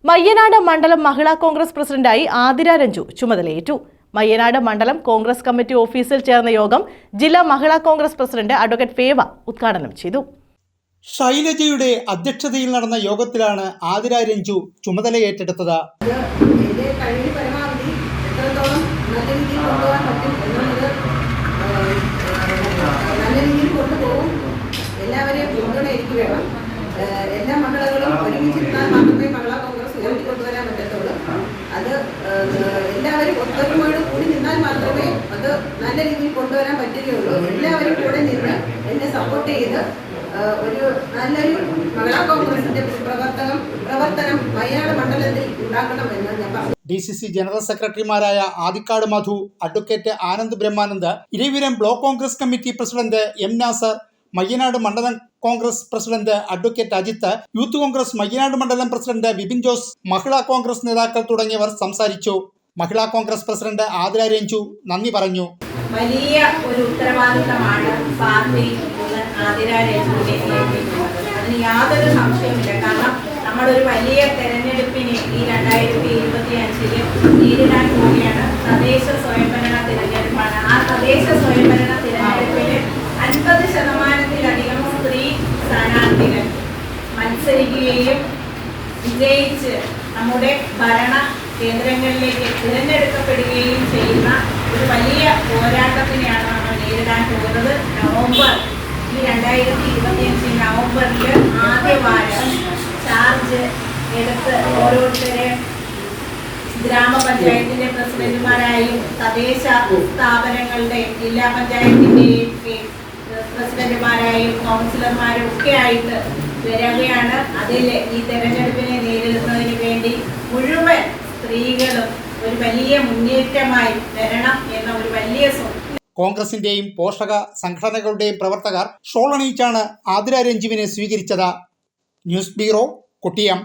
മയ്യനാട് മണ്ഡലം മഹിളാ കോൺഗ്രസ് പ്രസിഡന്റായി ആതിര രഞ്ജു ചുമതലയേറ്റു. മയ്യനാട് മണ്ഡലം കോൺഗ്രസ് കമ്മിറ്റി ഓഫീസിൽ ചേർന്ന യോഗം ജില്ലാ മഹിളാ കോൺഗ്രസ് പ്രസിഡന്റ് അഡ്വക്കേറ്റ് ഫേവ ഉദ്ഘാടനം ചെയ്തു. ശൈലജയുടെ അധ്യക്ഷതയിൽ നടന്ന യോഗത്തിലാണ് ആതിര രഞ്ജു ചുമതലയേറ്റെടുത്തത്. എല്ലാ മഹിളകളും ഒരുമിച്ചിരുന്നാൽ മാത്രമേ മഹിളാ കോൺഗ്രസ് ഉയർത്തിക്കൊണ്ടുവരാൻ പറ്റത്തുള്ളൂ. അത് എല്ലാവരും ഒത്തൊരുമയോട് കൂടി നിന്നാൽ മാത്രമേ അത് നല്ല രീതിയിൽ കൊണ്ടുവരാൻ പറ്റുകയുള്ളൂ. എല്ലാവരും കൂടെ നിന്ന് എന്നെ സപ്പോർട്ട് ചെയ്ത് ഒരു നല്ലൊരു മഹിളാ കോൺഗ്രസിന്റെ പ്രവർത്തനം വയനാട് മണ്ഡലത്തിൽ ഉണ്ടാക്കണമെന്ന് ഞാൻ പറഞ്ഞു. DCC ജനറൽ സെക്രട്ടറിമാരായ Adikkad Madhu, advocate Anand Brahmanand, Iravipuram block Congress committee president M Nasar, Mayyanad മണ്ഡലം Congress president advocate Ajith, youth Congress Mayyanad മണ്ഡലം പ്രസിഡന്റ് വിപിൻ ജോസ്, മഹിളാ കോൺഗ്രസ് നേതാക്കൾ തുടങ്ങിയവർ സംസാരിച്ചു. മഹിളാ കോൺഗ്രസ് പ്രസിഡന്റ് ആതിര രഞ്ജു നന്ദി പറഞ്ഞു. വലിയ ഒരു ഉത്തരവാദിത്തമാണ് പാർട്ടി ആതിര രഞ്ജുവിനെ അതിന് യാതൊരു സംശയമില്ല. കാരണം നമ്മളൊരു വലിയ തെരഞ്ഞെടുപ്പിനെ ഈ 2025 നേരിടാൻ പോവുകയാണ്. തദ്ദേശ സ്വയംഭരണ തിരഞ്ഞെടുപ്പാണ്. ആ തദ്ദേശ സ്വയംഭരണ തിരഞ്ഞെടുപ്പിൽ 50% സ്ത്രീ സ്ഥാനാർത്ഥികൾ മത്സരിക്കുകയും വിജയിച്ച് നമ്മുടെ ഭരണ കേന്ദ്രങ്ങളിലേക്ക് തിരഞ്ഞെടുക്കപ്പെടുകയും ചെയ്യുന്ന ഒരു വലിയ പോരാട്ടത്തിനെയാണ് നമ്മൾ നേരിടാൻ പോകുന്നത്. ഈ 2025 നവംബറിൽ ആദ്യ വാരം ചാർജ് എടുത്ത് ഓരോരുത്തരെ ഗ്രാമപഞ്ചായത്തിന്റെ പ്രസിഡന്റുമാരായും തദ്ദേശ സ്ഥാപനങ്ങളുടെ ജില്ലാ പഞ്ചായത്തിന്റെയും പ്രസിഡന്റുമാരായും കൗൺസിലർമാരും ഒക്കെ ആയിട്ട് വരികയാണ്. അതിൽ ഈ തെരഞ്ഞെടുപ്പിനെ നേരിടുന്നതിന് വേണ്ടി മുഴുവൻ സ്ത്രീകളും ഒരു വലിയ മുന്നേറ്റമായി വരണം എന്ന ഒരു വലിയ സ്വപ്നം. കോൺഗ്രസിന്റെയും പോഷക സംഘടനകളുടെയും പ്രവർത്തകർ ഷോൾ അണിയിച്ചാണ് ആതിര രഞ്ജുവിനെ സ്വീകരിച്ചത്. News bureau, Kottiyam.